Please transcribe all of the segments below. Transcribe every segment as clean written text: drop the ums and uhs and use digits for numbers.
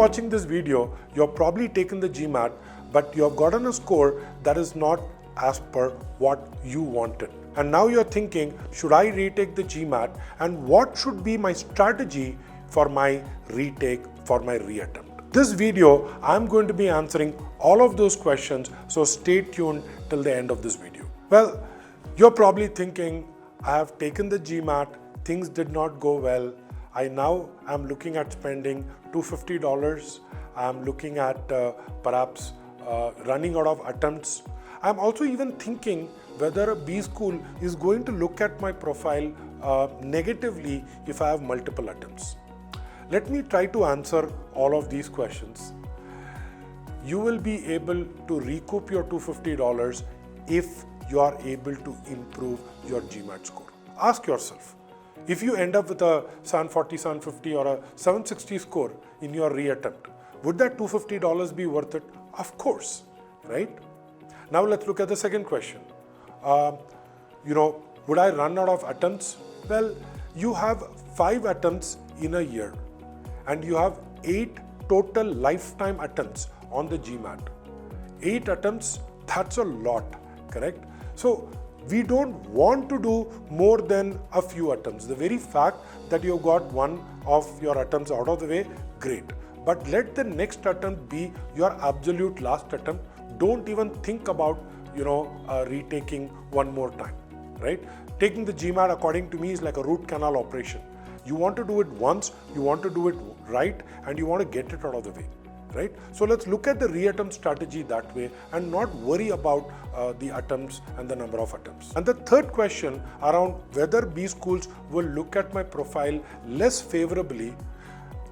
watching this video, you're probably taken the GMAT, but you have gotten a score that is not as per what you wanted. And now you're thinking, should I retake the GMAT, and what should be my strategy for my retake, for my reattempt? This video, I'm going to be answering all of those questions, so stay tuned till the end of this video. Well, you're probably thinking, I have taken the GMAT, things did not go well. I now am looking at spending $250. I'm looking at perhaps running out of attempts. I'm also even thinking whether a B school is going to look at my profile negatively if I have multiple attempts. Let me try to answer all of these questions. You will be able to recoup your $250 if you are able to improve your GMAT score. Ask yourself, if you end up with a 740, 750 or a 760 score in your reattempt, would that $250 be worth it? Of course, right? Now let's look at the second question. Would I run out of attempts? Well, you have 5 attempts in a year and you have 8 total lifetime attempts on the GMAT. 8 attempts, that's a lot, correct? So we don't want to do more than a few attempts. The very fact that you got one of your attempts out of the way, great. But let the next attempt be your absolute last attempt. Don't even think about, retaking one more time, right? Taking the GMAT, according to me, is like a root canal operation. You want to do it once, you want to do it right, and you want to get it out of the way, right? So let's look at the reattempt strategy that way and not worry about the attempts and the number of attempts. And the third question around whether B schools will look at my profile less favorably.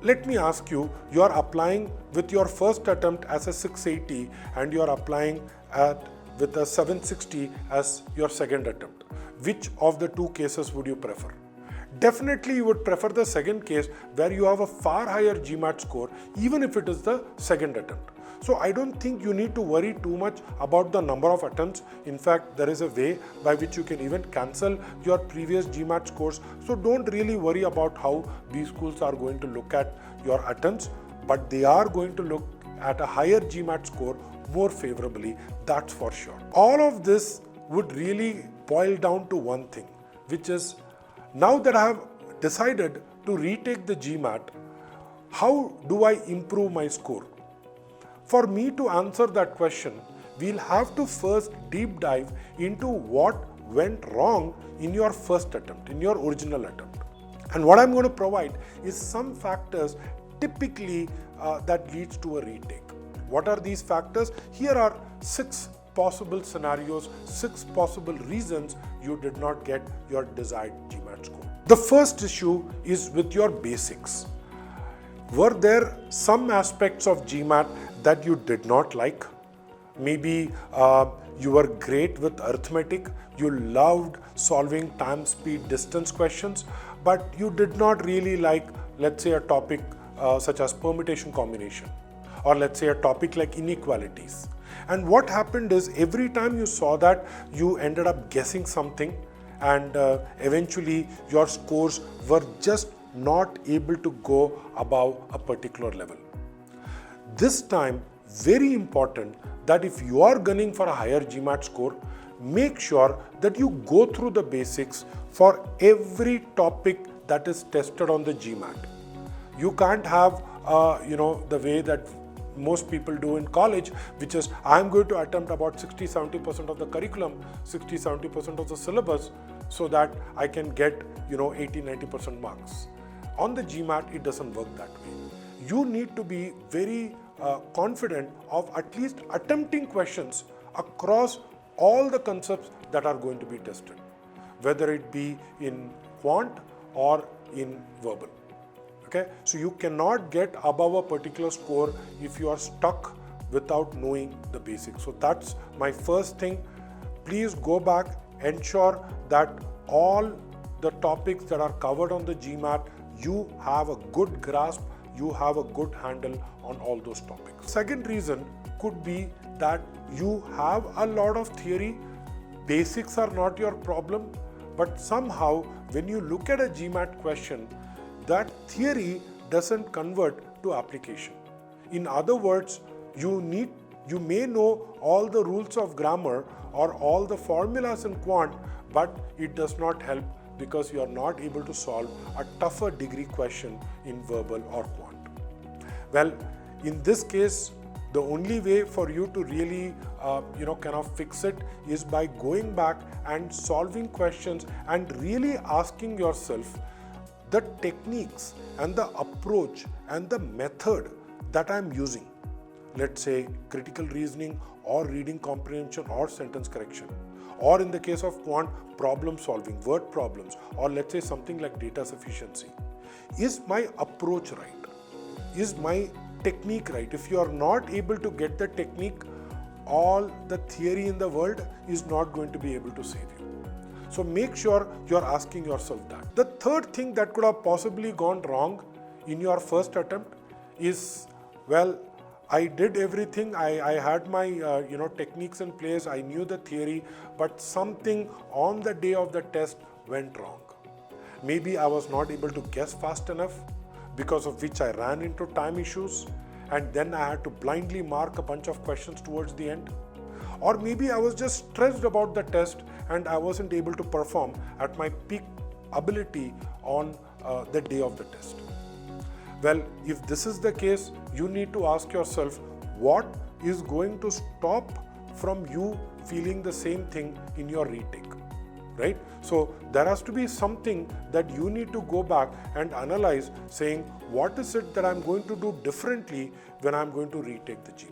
Let me ask you, you are applying with your first attempt as a 680 and you are applying with a 760 as your second attempt. Which of the two cases would you prefer? Definitely you would prefer the second case where you have a far higher GMAT score even if it is the second attempt. So I don't think you need to worry too much about the number of attempts. In fact, there is a way by which you can even cancel your previous GMAT scores. So don't really worry about how B schools are going to look at your attempts, but they are going to look at a higher GMAT score more favorably, that's for sure. All of this would really boil down to one thing, which is now that I have decided to retake the GMAT, how do I improve my score? For me to answer that question, we'll have to first deep dive into what went wrong in your first attempt, in your original attempt. And what I'm going to provide is some factors typically that leads to a retake. What are these factors? Here are 6 possible scenarios, 6 possible reasons you did not get your desired GMAT score. The first issue is with your basics. Were there some aspects of GMAT that you did not like? Maybe you were great with arithmetic, you loved solving time, speed, distance questions, but you did not really like, let's say, a topic such as permutation combination, or let's say a topic like inequalities. And what happened is every time you saw that, you ended up guessing something and eventually your scores were just not able to go above a particular level. This time, very important that if you are gunning for a higher GMAT score, make sure that you go through the basics for every topic that is tested on the GMAT. You can't have, the way that most people do in college, which is I'm going to attempt about 60-70% of the curriculum, 60-70% of the syllabus, so that I can get 80-90% marks. On the GMAT, it doesn't work that way. You need to be very confident of at least attempting questions across all the concepts that are going to be tested, whether it be in quant or in verbal. Okay, so you cannot get above a particular score if you are stuck without knowing the basics. So that's my first thing. Please go back, ensure that all the topics that are covered on the GMAT, you have a good grasp, you have a good handle on all those topics. Second reason could be that you have a lot of theory, basics are not your problem, but somehow when you look at a GMAT question, that theory doesn't convert to application. In other words, you may know all the rules of grammar or all the formulas in quant, but it does not help because you are not able to solve a tougher degree question in verbal or quant. Well, in this case, the only way for you to really kind of fix it is by going back and solving questions and really asking yourself the techniques and the approach and the method that I'm using. Let's say critical reasoning or reading comprehension or sentence correction, or in the case of quant, problem solving, word problems, or let's say something like data sufficiency. Is my approach right? Is my technique right? If you are not able to get the technique, all the theory in the world is not going to be able to save you. So make sure you are asking yourself that. The third thing that could have possibly gone wrong in your first attempt is, well, I did everything. I had my techniques in place. I knew the theory, but something on the day of the test went wrong. Maybe I was not able to guess fast enough, because of which I ran into time issues, and then I had to blindly mark a bunch of questions towards the end. Or maybe I was just stressed about the test and I wasn't able to perform at my peak ability on the day of the test. Well, if this is the case, you need to ask yourself, what is going to stop from you feeling the same thing in your retake, right? So there has to be something that you need to go back and analyze, saying, what is it that I'm going to do differently when I'm going to retake the GMAT?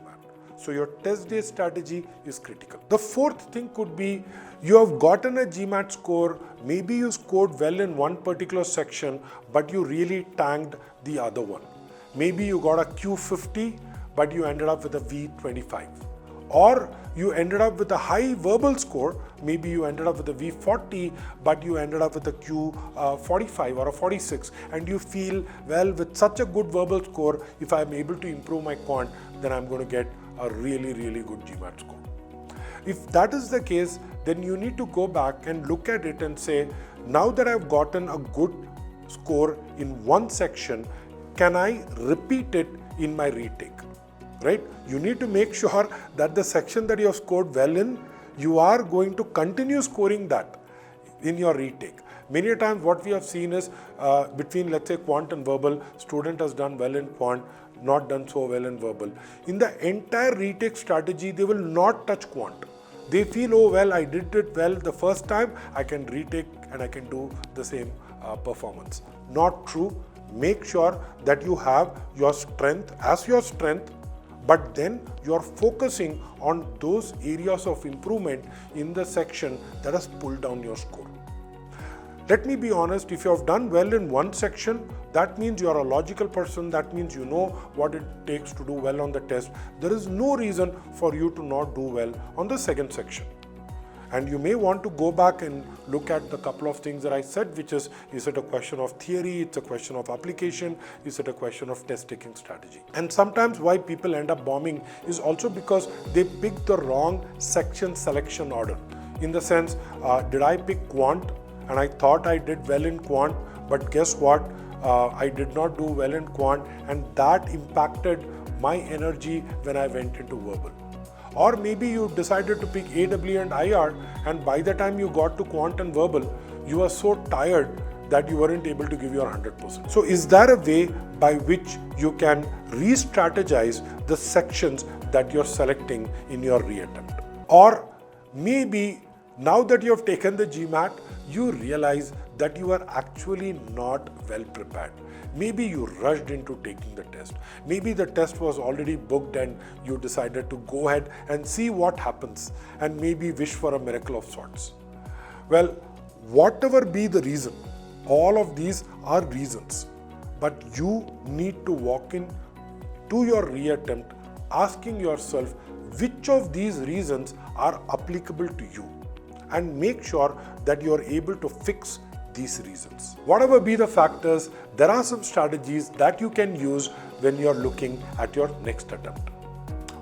So your test day strategy is critical. The fourth thing could be, you have gotten a GMAT score, maybe you scored well in one particular section, but you really tanked the other one. Maybe you got a Q50, but you ended up with a V25. Or you ended up with a high verbal score, maybe you ended up with a V40, but you ended up with a Q45 or a 46, and you feel, well, with such a good verbal score, if I'm able to improve my quant, then I'm going to get a really, really good GMAT score. If that is the case, then you need to go back and look at it and say, now that I've gotten a good score in one section, can I repeat it in my retake? Right? You need to make sure that the section that you have scored well in, you are going to continue scoring that in your retake. Many times what we have seen is between, let's say, quant and verbal, student has done well in quant, not done so well in verbal. In the entire retake strategy, they will not touch quant. They feel, oh well, I did it well the first time, I can retake and I can do the same performance. Not true. Make sure that you have your strength as your strength, but then you are focusing on those areas of improvement in the section that has pulled down your score. Let me be honest, if you have done well in one section, that means you are a logical person, that means you know what it takes to do well on the test. There is no reason for you to not do well on the second section. And you may want to go back and look at the couple of things that I said, which is it a question of theory, it's a question of application, is it a question of test taking strategy? And sometimes why people end up bombing is also because they pick the wrong section selection order. In the sense, did I pick quant and I thought I did well in quant, but guess what? I did not do well in quant, and that impacted my energy when I went into verbal. Or maybe you decided to pick AW and IR, and by the time you got to quant and verbal, you were so tired that you weren't able to give your 100%. So is there a way by which you can re-strategize the sections that you're selecting in your reattempt? Or maybe now that you have taken the GMAT, you realize that you are actually not well prepared. Maybe you rushed into taking the test. Maybe the test was already booked and you decided to go ahead and see what happens and maybe wish for a miracle of sorts. Well, whatever be the reason, all of these are reasons, but you need to walk in to your reattempt asking yourself which of these reasons are applicable to you, and make sure that you are able to fix these reasons. Whatever be the factors, there are some strategies that you can use when you are looking at your next attempt.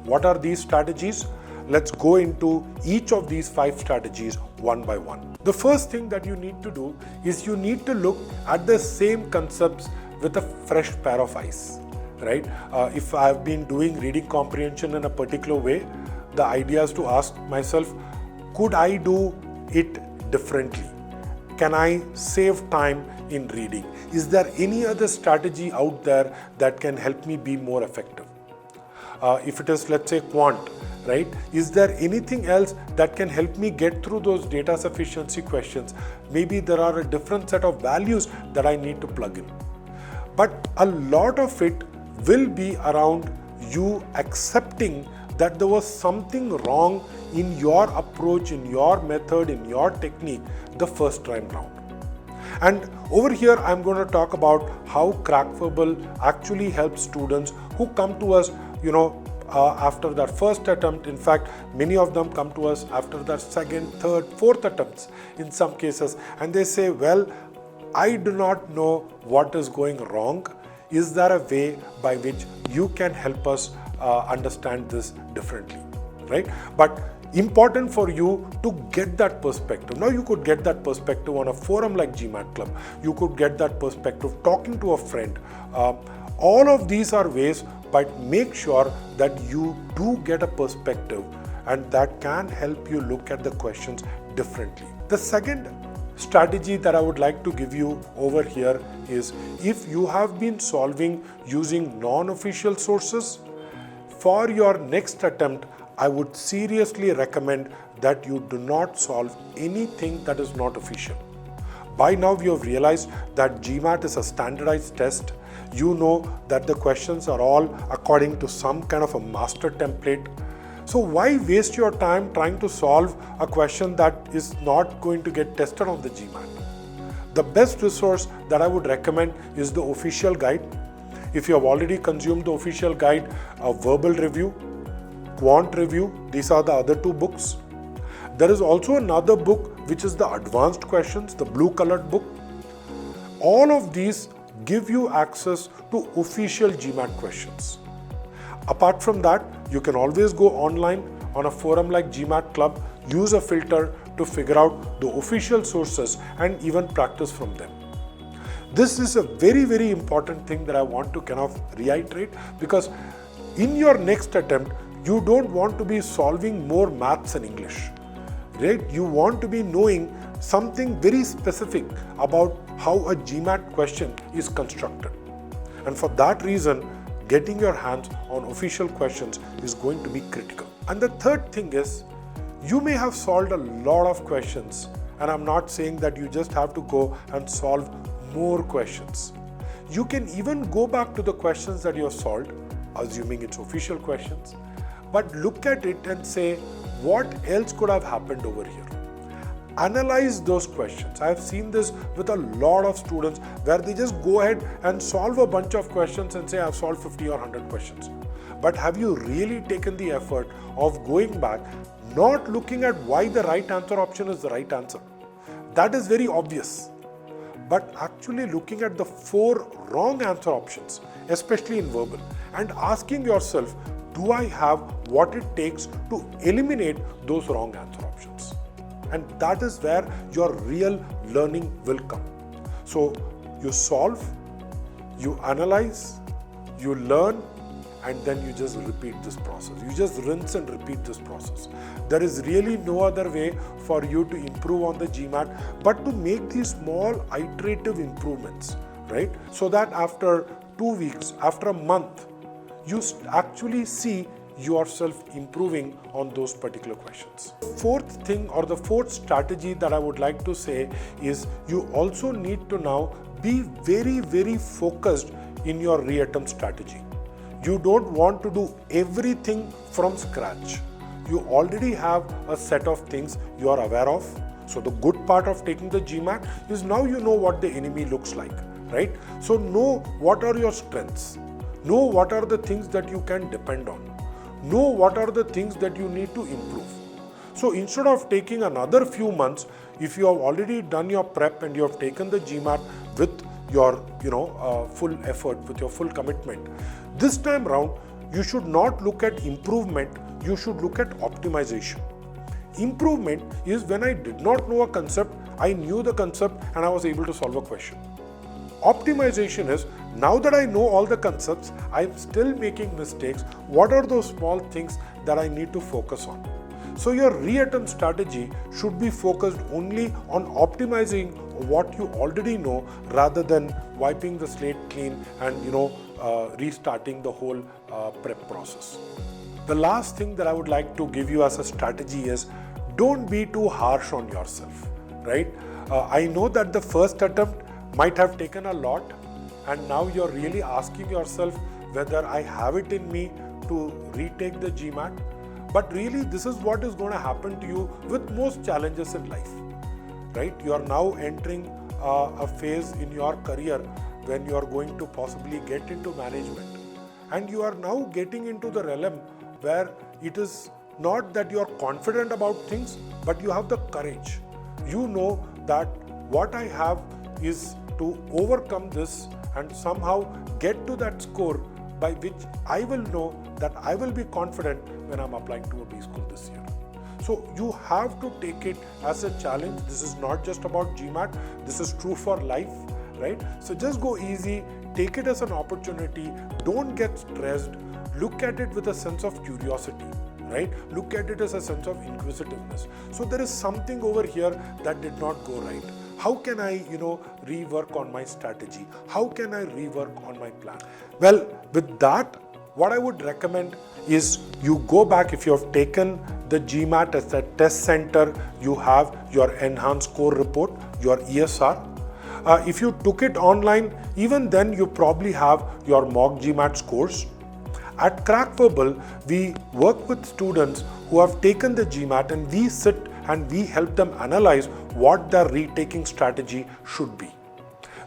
What are these strategies? Let's go into each of these 5 strategies one by one. The first thing that you need to do is you need to look at the same concepts with a fresh pair of eyes, right? If I've been doing reading comprehension in a particular way, the idea is to ask myself, could I do it differently? Can I save time in reading? Is there any other strategy out there that can help me be more effective? If it is, let's say, quant, right? Is there anything else that can help me get through those data sufficiency questions? Maybe there are a different set of values that I need to plug in. But a lot of it will be around you accepting that there was something wrong in your approach, in your method, in your technique the first time round. And over here, I'm going to talk about how Crackverbal actually helps students who come to us, after their first attempt. In fact, many of them come to us after their second, third, fourth attempts in some cases, and they say, well, I do not know what is going wrong. Is there a way by which you can help us understand this differently, right? But important for you to get that perspective. Now you could get that perspective on a forum like GMAT Club. You could get that perspective talking to a friend. All of these are ways, but make sure that you do get a perspective, and that can help you look at the questions differently. The second strategy that I would like to give you over here is, if you have been solving using non-official sources, for your next attempt, I would seriously recommend that you do not solve anything that is not official. By now, you have realized that GMAT is a standardized test. You know that the questions are all according to some kind of a master template. So why waste your time trying to solve a question that is not going to get tested on the GMAT? The best resource that I would recommend is the official guide. If you have already consumed the official guide, a verbal review, quant review, these are the other two books. There is also another book which is the advanced questions, the blue colored book. All of these give you access to official GMAT questions. Apart from that, you can always go online on a forum like GMAT Club, use a filter to figure out the official sources and even practice from them. This is a very, very important thing that I want to kind of reiterate, because in your next attempt, you don't want to be solving more maths and English, right? You want to be knowing something very specific about how a GMAT question is constructed. And for that reason, getting your hands on official questions is going to be critical. And the third thing is, you may have solved a lot of questions, and I'm not saying that you just have to go and solve more questions. You can even go back to the questions that you have solved, assuming it's official questions, but look at it and say, what else could have happened over here? Analyze those questions. I have seen this with a lot of students where they just go ahead and solve a bunch of questions and say, I've solved 50 or 100 questions. But have you really taken the effort of going back, not looking at why the right answer option is the right answer? That is very obvious. But actually looking at the 4 wrong answer options, especially in verbal, and asking yourself, do I have what it takes to eliminate those wrong answer options? And that is where your real learning will come. So you solve, you analyze, you learn, and then you just repeat this process. You just rinse and repeat this process. There is really no other way for you to improve on the GMAT but to make these small iterative improvements, right? So that after 2 weeks, after a month, you actually see yourself improving on those particular questions. Fourth thing, or the fourth strategy that I would like to say is, you also need to now be very, very focused in your reattempt strategy. You don't want to do everything from scratch. You already have a set of things you are aware of. So the good part of taking the GMAT is now you know what the enemy looks like, right? So know what are your strengths. Know what are the things that you can depend on. Know what are the things that you need to improve. So instead of taking another few months, if you have already done your prep and you have taken the GMAT with your full effort, with your full commitment, this time round you should not look at improvement, you should look at optimization. Improvement is when I did not know a concept, I knew the concept and I was able to solve a question. Optimization is Now that I know all the concepts, I'm still making mistakes. What are those small things that I need to focus on? So your reattempt strategy should be focused only on optimizing what you already know rather than wiping the slate clean and restarting the whole prep process. The last thing that I would like to give you as a strategy is don't be too harsh on yourself, right? I know that the first attempt might have taken a lot, and now you're really asking yourself whether I have it in me to retake the GMAT. But really, this is what is going to happen to you with most challenges in life, right? You are now entering a phase in your career when you are going to possibly get into management. And you are now getting into the realm where it is not that you are confident about things, but you have the courage. You know that what I have is to overcome this and somehow get to that score by which I will know that I will be confident when I'm applying to a B school this year. So you have to take it as a challenge. This is not just about GMAT. This is true for life, right? So just go easy, take it as an opportunity. Don't get stressed. Look at it with a sense of curiosity, right? Look at it as a sense of inquisitiveness. So there is something over here that did not go right. How can I, rework on my strategy? How can I rework on my plan? Well, with that, what I would recommend is you go back. If you have taken the GMAT as a test center, you have your Enhanced Score Report, your ESR. If you took it online, even then you probably have your mock GMAT scores. At Crackverbal, we work with students who have taken the GMAT, and we sit and we help them analyze what their retaking strategy should be.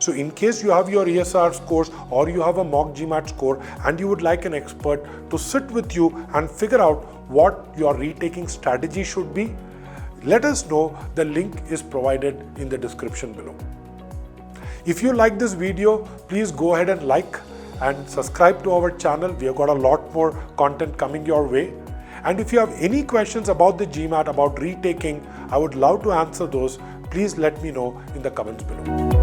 So in case you have your ESR scores or you have a mock GMAT score and you would like an expert to sit with you and figure out what your retaking strategy should be, let us know. The link is provided in the description below. If you like this video, please go ahead and like and subscribe to our channel. We have got a lot more content coming your way. And if you have any questions about the GMAT, about retaking, I would love to answer those. Please let me know in the comments below.